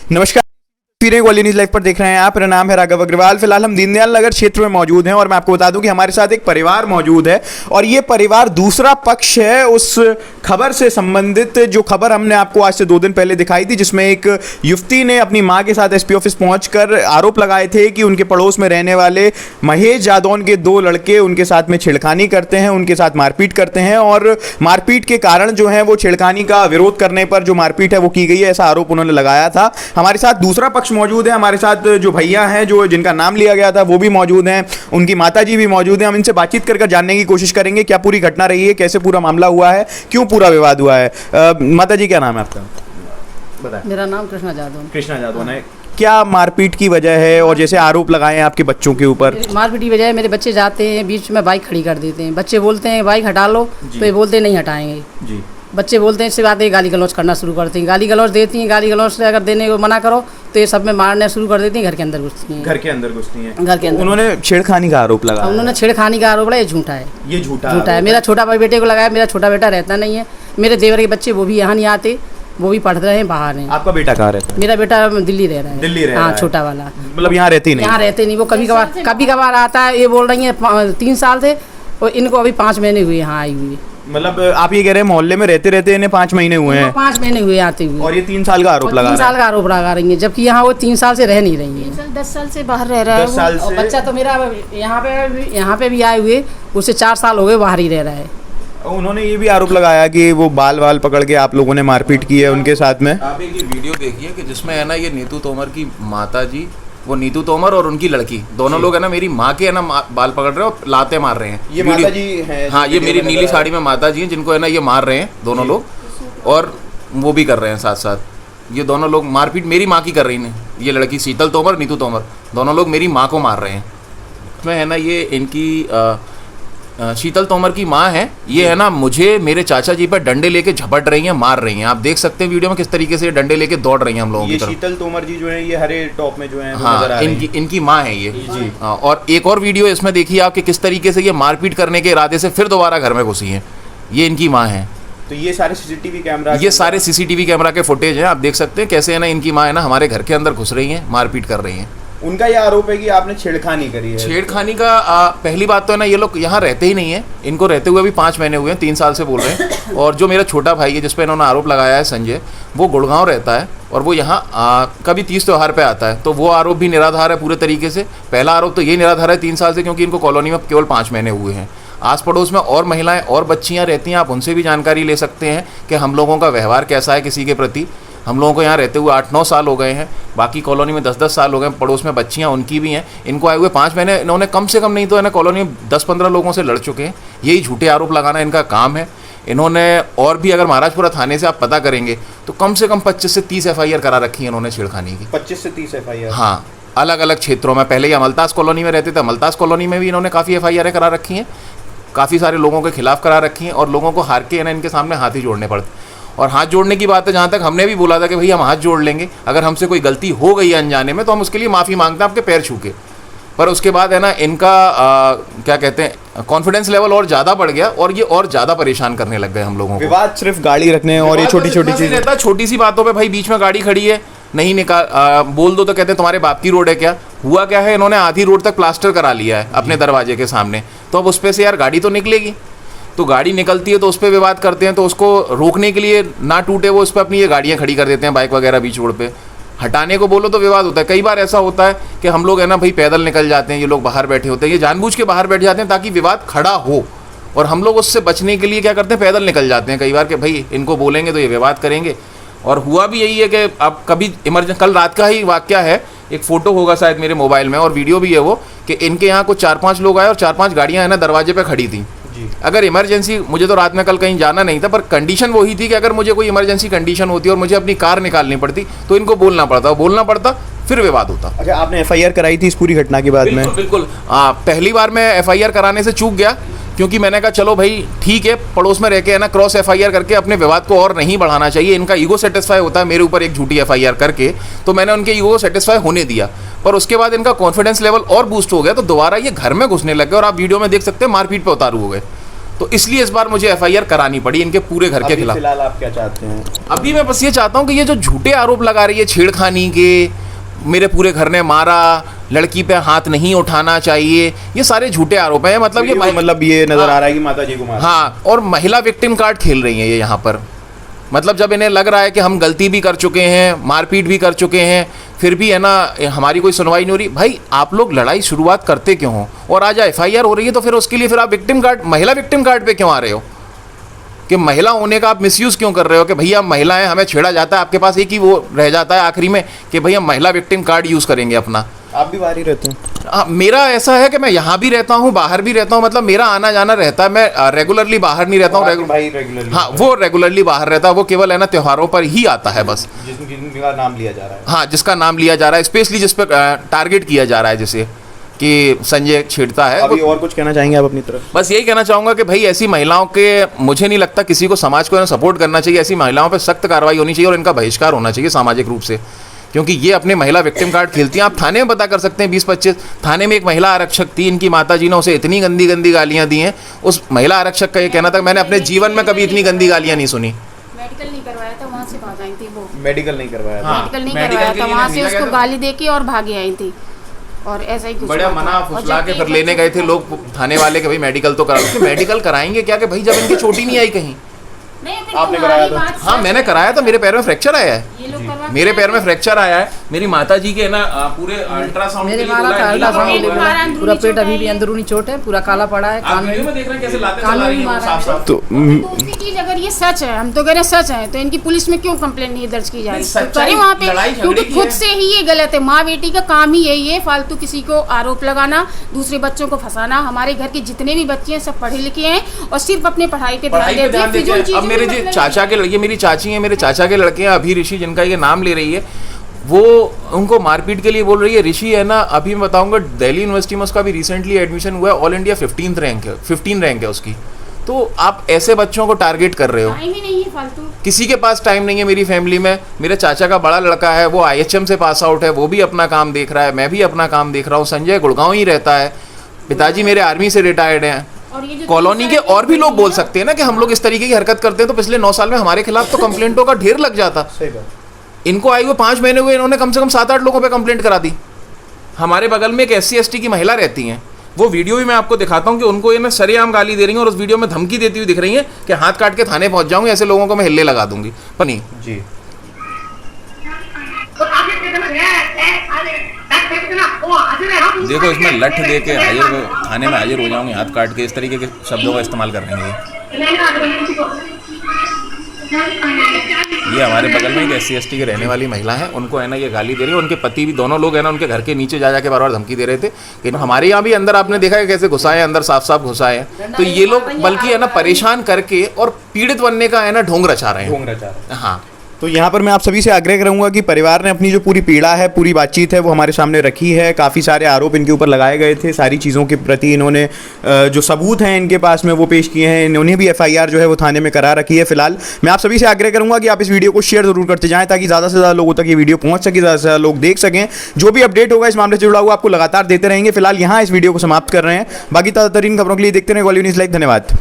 नमस्कार, Gwalior news live पर देख रहे हैं आप। मेरा नाम है राघव अग्रवाल। फिलहाल हम दीनदयाल नगर क्षेत्र में मौजूद हैं और मैं आपको बता दूं कि हमारे साथ एक परिवार मौजूद है और ये परिवार दूसरा पक्ष है उस खबर से संबंधित जो खबर हमने आपको आज से 2 दिन पहले दिखाई थी, जिसमें एक युवती ने अपनी मां के साथ एसपी ऑफिस पहुंचकर आरोप लगाए थे कि उनके पड़ोस में रहने वाले महेश जादौन के 2 लड़के उनके साथ में छेड़खानी करते हैं, उनके साथ मारपीट करते हैं और मारपीट के कारण जो है वो छेड़खानी का विरोध करने पर जो मारपीट है वो की गई है, ऐसा आरोप उन्होंने लगाया था। हमारे साथ दूसरा पक्ष मौजूद है, हमारे साथ जो भैया हैं जो जिनका नाम लिया गया था वो भी मौजूद हैं, उनकी माताजी भी मौजूद हैं। हम इनसे बातचीत कर जानने की कोशिश करेंगे क्या पूरी घटना रही है, कैसे पूरा मामला हुआ है, क्यों पूरा विवाद हुआ है। माताजी क्या नाम है आपका? बताएं। मेरा नाम कृष्णा जादौन। कृष्णा जादौन है। क्या मारपीट की वजह है और जैसे आरोप लगाए हैं आपके बच्चों के ऊपर? मारपीट की वजह है मेरे बच्चे जाते हैं बीच में बाइक खड़ी कर देते हैं, बच्चे बोलते हैं बाइक हटा लो तो ये बोलते नहीं हटाएंगे जी। बच्चे बोलते हैं इससे बात है गाली गलौज करना शुरू करती हैं, गाली गलौज देती हैं, गाली गलौज से अगर देने को मना करो तो ये सब में मारना शुरू कर देती हैं, घर के अंदर घुसती हैं। घर के अंदर घुसती हैं। घर के अंदर उन्होंने छेड़खानी का आरोप लगाया। उन्होंने छेड़खानी का आरोप लगाया, ये झूठा है। ये झूठा है। मेरा छोटा भाई बेटे को लगाया, मेरा छोटा बेटा रहता नहीं है। मेरे देवर के बच्चे वो भी यहाँ नहीं आते, वो भी पढ़ रहे हैं बाहर हैं। आपका बेटा कहाँ रहता है? मेरा बेटा दिल्ली रह रहा है। दिल्ली रह रहा है। छोटा वाला मतलब यहाँ रहते नहीं? यहाँ रहते नहीं, वो कभी कभार आता है। ये बोल रही है 3 साल से और इनको अभी 5 महीने हुए यहाँ आई हुई। मतलब आप ये कह रहे हैं मोहल्ले में रहते रहते इन्हें 5 महीने हुए हैं? 5 महीने हुए आते हुए। और ये 3 साल का आरोप लगा 3 साल का आरोप लगा रही है, जबकि यहाँ वो 3 साल से रह नहीं रही है। 10 साल से बाहर रह रहा है। 10 साल से। बच्चा तो मेरा यहाँ पे भी आए हुए उससे 4 साल हो गए बाहर ही रह रहा है। उन्होंने ये भी आरोप लगाया कि वो बाल पकड़ के आप लोगों ने मारपीट की है उनके साथ में। आप एक ये वीडियो देखिए कि जिसमें है ना ये नीतू तोमर की माता जी, वो नीतू तोमर और उनकी लड़की दोनों लोग है ना मेरी माँ के है ना बाल पकड़ रहे हैं और लाते मार रहे हैं। ये माता जी हैं? हाँ, ये मेरी नीली साड़ी में माता जी हैं जिनको है ना ये मार रहे हैं दोनों लोग, और वो भी कर रहे हैं साथ साथ। ये दोनों लोग मारपीट मेरी माँ की कर रही हैं। ये लड़की शीतल तोमर, नीतू तोमर, दोनों लोग मेरी माँ को मार रहे हैं। इसमें है ना ये इनकी शीतल तोमर की माँ है, ये है ना मुझे मेरे चाचा जी पर डंडे लेके झपट रही हैं, मार रही हैं। आप देख सकते हैं वीडियो में किस तरीके से डंडे लेके दौड़ रही हैं हम लोगों की तरफ। शीतल तोमर जी जो है ये हरे टॉप में जो है हाँ, इनकी माँ है ये जी। और एक और वीडियो इसमें देखिए आप कि किस तरीके से ये मारपीट करने के इरादे से फिर दोबारा घर में घुसी हैं। ये इनकी माँ है। तो ये सारे सीसीटीवी कैमरा, ये सारे सीसीटीवी कैमरा के फुटेज हैं। आप देख सकते हैं कैसे है ना इनकी माँ है ना हमारे घर के अंदर घुस रही हैं, मारपीट कर रही हैं। उनका ये आरोप है कि आपने छेड़खानी करी है। छेड़खानी का पहली बात तो है ना ये लोग यहाँ रहते ही नहीं है, इनको रहते हुए भी 5 महीने हुए हैं, 3 साल से बोल रहे हैं। और जो मेरा छोटा भाई है जिस पे इन्होंने आरोप लगाया है संजय, वो गुड़गांव रहता है और वो यहाँ कभी 30 त्योहार पे आता है, तो वो आरोप भी निराधार है पूरे तरीके से। पहला आरोप तो ये निराधार है 3 साल से, क्योंकि इनको कॉलोनी में केवल 5 महीने हुए हैं। आस पड़ोस में और महिलाएं और बच्चियाँ रहती हैं, आप उनसे भी जानकारी ले सकते हैं कि हम लोगों का व्यवहार कैसा है किसी के प्रति। हम लोगों को यहाँ रहते हुए 8-9 साल हो गए हैं, बाकी कॉलोनी में 10-10 साल हो गए। पड़ोस में बच्चियाँ उनकी भी हैं, इनको आए हुए 5 महीने इन्होंने कम से कम नहीं तो है ना कॉलोनी में 10-15 लोगों से लड़ चुके हैं। यही झूठे आरोप लगाना इनका काम है। इन्होंने और भी अगर महाराजपुरा थाने से आप पता करेंगे तो कम से कम 25 से 30 FIR करा रखी है इन्होंने छेड़खानी की। 25 से 30 FIR? हाँ, अलग अलग क्षेत्रों में। पहले ये अमलतास कॉलोनी में रहते थे, अमलतास कॉलोनी में भी इन्होंने काफ़ी FIR करा रखी हैं, काफ़ी सारे लोगों के खिलाफ करा रखी हैं। और लोगों को हार के है ना इनके सामने हाथ ही जोड़ने पड़ते। और हाथ जोड़ने की बात है, जहाँ तक हमने भी बोला था कि भाई हम हाथ जोड़ लेंगे, अगर हमसे कोई गलती हो गई है अनजाने में तो हम उसके लिए माफ़ी मांगते हैं आपके पैर छू के। पर उसके बाद है ना इनका क्या कहते हैं कॉन्फिडेंस लेवल और ज़्यादा बढ़ गया और ये और ज़्यादा परेशान करने लग गए हम लोगों को। विवाद सिर्फ गाड़ी रखने और ये छोटी छोटी चीज़ें रहता है, छोटी सी बातों पे भाई बीच में गाड़ी खड़ी है नहीं निकाल बोल दो तो कहते हैं तुम्हारे बाप की रोड है क्या। हुआ क्या है, इन्होंने आधी रोड तक प्लास्टर करा लिया है अपने दरवाजे के सामने, तो अब उस पर से यार गाड़ी तो निकलेगी। तो गाड़ी निकलती है तो उस पर विवाद करते हैं, तो उसको रोकने के लिए ना टूटे वो उस पर अपनी ये गाड़ियाँ खड़ी कर देते हैं, बाइक वगैरह बीच रोड पे। हटाने को बोलो तो विवाद होता है। कई बार ऐसा होता है कि हम लोग है ना भाई पैदल निकल जाते हैं, ये लोग बाहर बैठे होते हैं, ये जानबूझ के बाहर बैठ जाते हैं ताकि विवाद खड़ा हो, और हम लोग उससे बचने के लिए क्या करते हैं पैदल निकल जाते हैं कई बार कि भाई इनको बोलेंगे तो ये विवाद करेंगे। और हुआ भी यही है कि अब कभी कल रात का ही वाकया है, एक फ़ोटो होगा शायद मेरे मोबाइल में और वीडियो भी है वो, कि इनके यहाँ कुछ 4-5 लोग आए और 4-5 गाड़ियाँ है ना दरवाजे पे खड़ी थी। अगर इमरजेंसी, मुझे तो रात में कल कहीं जाना नहीं था, पर कंडीशन वही थी कि अगर मुझे कोई इमरजेंसी कंडीशन होती और मुझे अपनी कार निकालनी पड़ती तो इनको बोलना पड़ता, फिर विवाद होता। अच्छा, आपने FIR कराई थी इस पूरी घटना के बाद में? बिल्कुल। पहली बार मैं FIR कराने से चूक गया, क्योंकि मैंने कहा चलो भाई ठीक है, पड़ोस में रह के है ना क्रॉस FIR करके अपने विवाद को और नहीं बढ़ाना चाहिए। इनका ईगो सेटिस्फाई होता है मेरे ऊपर एक झूठी FIR करके, तो मैंने उनके ईगो सेटिस्फाई होने दिया। पर उसके बाद इनका कॉन्फिडेंस लेवल और बूस्ट हो गया, तो दोबारा ये घर में घुसने लग गए और आप वीडियो में देख सकते हैं मारपीट पे उतारू हो गए। तो इसलिए इस बार मुझे एफआईआर करानी पड़ी इनके पूरे घर के अभी खिलाफ। फिलहाल आप क्या चाहते हैं? अभी मैं बस ये चाहता हूँ कि ये जो झूठे आरोप लगा रही है छेड़खानी के, मेरे पूरे घर ने मारा, लड़की पे हाथ नहीं उठाना चाहिए, ये सारे झूठे आरोप हैं। मतलब ये मतलब ये नजर आ रहा है कि माता जी को मारा। हाँ, और महिला विक्टिम कार्ड खेल रही हैं ये यहाँ पर। मतलब जब इन्हें लग रहा है कि हम गलती भी कर चुके हैं, मारपीट भी कर चुके हैं, फिर भी है ना हमारी कोई सुनवाई नहीं हो रही। भाई आप लोग लड़ाई शुरुआत करते क्यों हो, और आज एफआईआर हो रही है तो फिर उसके लिए फिर आप विक्टिम कार्ड, महिला विक्टिम कार्ड पे क्यों आ रहे हो? कि महिला होने का आप मिसयूज़ क्यों कर रहे हो कि भैया हम महिला हैं, हमें छेड़ा जाता है, आपके पास एक ही वो रह जाता है आखिरी में कि भैया महिला विक्टिम कार्ड यूज़ करेंगे अपना। आप भी बाहर ही रहते हैं? हाँ, मेरा ऐसा है कि मैं यहाँ भी रहता हूँ, बाहर भी रहता हूँ, मतलब मेरा आना जाना रहता है। मैं रेगुलरली बाहर नहीं रहता हूँ। भाई रेगुलरली? हाँ, वो रेगुलरली बाहर रहता है, वो केवल है ना त्योहारों पर ही आता है बस। जिनका नाम लिया जा रहा है? हाँ, जिसका नाम लिया जा रहा है, स्पेशली जिस पर टारगेट किया जा रहा है, जैसे कि संजय छेड़ता है। अभी और कुछ कहना चाहेंगे आप अपनी तरफ? बस यही कहना चाहूँगा कि भाई ऐसी महिलाओं के, मुझे नहीं लगता किसी को, समाज को सपोर्ट करना चाहिए। ऐसी महिलाओं पर सख्त कार्रवाई होनी चाहिए और इनका बहिष्कार होना चाहिए सामाजिक रूप से, क्योंकि ये अपने महिला विक्टिम कार्ड खेलती हैं। आप थाने में पता कर सकते हैं, 20-25 थाने में एक महिला आरक्षक थी, इनकी माता जी ने उसे इतनी गंदी गंदी गालियाँ दी हैं। उस महिला आरक्षक का ये कहना था, मैंने अपने जीवन में कभी इतनी गंदी गालियाँ नहीं सुनी। मेडिकल नहीं करवाया था, वहाँ से भाग आई थी वो। मेडिकल नहीं करवाया था? मेडिकल नहीं करवाया था, वहाँ से उसको गाली दे के और भागी आई थी, और ऐसा ही कुछ बड़ा हुआ था। मना और फुसला जब के एक फिर लेने गए थे लोग थाने वाले कि भाई मेडिकल तो करा लो। मेडिकल कराएंगे क्या कि भाई जब इनकी चोटी नहीं आई कहीं? नहीं, फिर आपने तुम्हारी कराया था? बात हाँ, सच मैंने है। कराया था, मेरे पैर में फ्रैक्चर आया है। ये लोग करवा मेरे पैर में फ्रैक्चर आया है। मेरी माता जी के ना पूरे अल्ट्रासाउंड मेरे के लिए मारा बोला था है, अल्ट्रासाउंड एक बोला, बार अंदरूनी पूरा पेट चोट अभी आई भी है। अंदरूनी चोट है, पूरा काला पड़ा है, आप कान वीडियो में। में देख रहे हैं कैसे लाते कान चला में रही भी हैं वो मारा साफ साफ। तो दूसरी चीज, अगर ये सच है, हम तो कह रहे हैं सच है, तो इनकी पुलिस में क्यों कंप्लेंट नहीं दर्ज की जा रही? नहीं, तो करें वहाँ पे, लड़ाई झगड़े क्योंकि की खुद है। से ही ये गलत है। माँ बेटी का काम ही यही है, फालतू किसी को आरोप लगाना, दूसरे बच्चों को फंसाना। हमारे घर के जितने भी बच्चे हैं सब पढ़े लिखे हैं और सिर्फ अपने पढ़ाई पे पढ़ाई पे ध्यान ध्यान देते देते हैं। हैं। अब मेरे जो चाचा के लड़के, मेरी चाची है, मेरे चाचा के लड़के हैं अभी ऋषि, जिनका ये नाम ले रही है, वो उनको मारपीट के लिए बोल रही है। ऋषि है ना, अभी मैं बताऊंगा, दिल्ली यूनिवर्सिटी में उसका भी रिसेंटली एडमिशन हुआ है, ऑल इंडिया 15 रैंक है उसकी। तो आप ऐसे बच्चों को टारगेट कर रहे हो। टाइम ही नहीं है फालतू। किसी के पास टाइम नहीं है। मेरी फैमिली में मेरे चाचा का बड़ा लड़का है, वो IHM से पास आउट है, वो भी अपना काम देख रहा है, मैं भी अपना काम देख रहा हूँ। संजय गुड़गांव ही रहता है, पिताजी मेरे आर्मी से रिटायर्ड हैं। और ये जो कॉलोनी के और भी लोग बोल सकते हैं ना कि हम लोग इस तरीके की हरकत करते हैं, तो पिछले 9 साल में हमारे खिलाफ तो कंप्लेंटों का ढेर लग जाता। सही बात। इनको आए हुए 5 महीने हुए, इन्होंने कम से कम 7-8 लोगों पे कंप्लेंट करा दी। हमारे बगल में एक SC/ST की महिला रहती हैं, वो वीडियो भी मैं आपको दिखाता हूँ कि उनको ये ना सरेआम गाली दे रही हैं और उस वीडियो में धमकी देती हुई दिख रही हैं कि हाथ काट के थाने पहुंच जाऊंगी, ऐसे लोगों को मैं हिल्ले लगा दूंगी। पर नहीं जी, देखो, इसमें लठ दे के थाने में हाजिर हो जाऊंगी, हाथ काट के, इस तरीके के शब्दों का इस्तेमाल कर रहे हैं ये हमारे बगल में एक SC/ST की रहने वाली महिला है, उनको है ना ये गाली दे रही है। उनके पति भी, दोनों लोग है ना उनके घर के नीचे जा जाके बार बार धमकी दे रहे थे कि हमारे यहाँ भी अंदर आपने देखा है कैसे घुसाए, अंदर साफ साफ घुसाए हैं। तो ये लोग बल्कि है ना परेशान करके और पीड़ित बनने का है ना ढोंग रचा रहे हैं। हाँ, तो यहाँ पर मैं आप सभी से आग्रह करूंगा कि परिवार ने अपनी जो पूरी पीड़ा है, पूरी बातचीत है, वो हमारे सामने रखी है। काफ़ी सारे आरोप इनके ऊपर लगाए गए थे, सारी चीज़ों के प्रति इन्होंने जो सबूत हैं इनके पास में वो पेश किए हैं। इन्होंने भी FIR जो है वो थाने में करा रखी है। फिलहाल मैं आप सभी से आग्रह करूंगा कि आप इस वीडियो को शेयर जरूर करते जाएं, ताकि ज़्यादा से ज़्यादा लोगों तक ये वीडियो पहुँच सके, ज़्यादा से ज़्यादा लोग देख सकें। जो भी अपडेट होगा इस मामले से जुड़ा हुआ आपको लगातार देते रहेंगे। फिलहाल यहाँ इस वीडियो को समाप्त कर रहे हैं। बाकी ताज़ा तरीन खबरों के लिए देखते रहें गोली न्यूज़ लाइव। धन्यवाद।